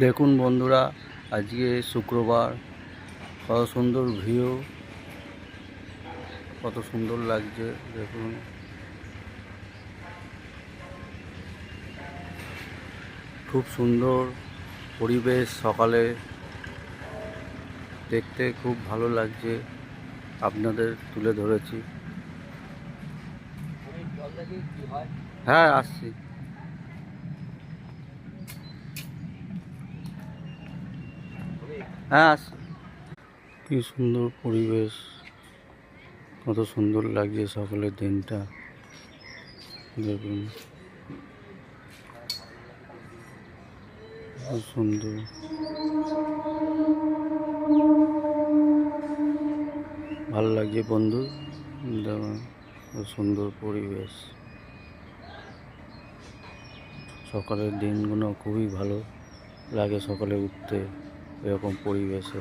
দেখুন বন্ধুরা, আজকে শুক্রবার, কত সুন্দর ভিউ, কত সুন্দর লাগছে। দেখুন, খুব সুন্দর পরিবেশ। সকালে দেখতে খুব ভালো লাগছে, আপনাদের তুলে ধরেছি। হ্যাঁ, আসছি। হ্যাঁ, আসছি। কি সুন্দর পরিবেশ, কত সুন্দর লাগছে সকালের দিনটা। দেখুন, খুব সুন্দর। ভালো লাগছে বন্ধু, দেখুন খুব সুন্দর পরিবেশ। সকালের দিনগুলো খুবই ভালো লাগে, সকালে উঠতে এরকম পরিবেশে।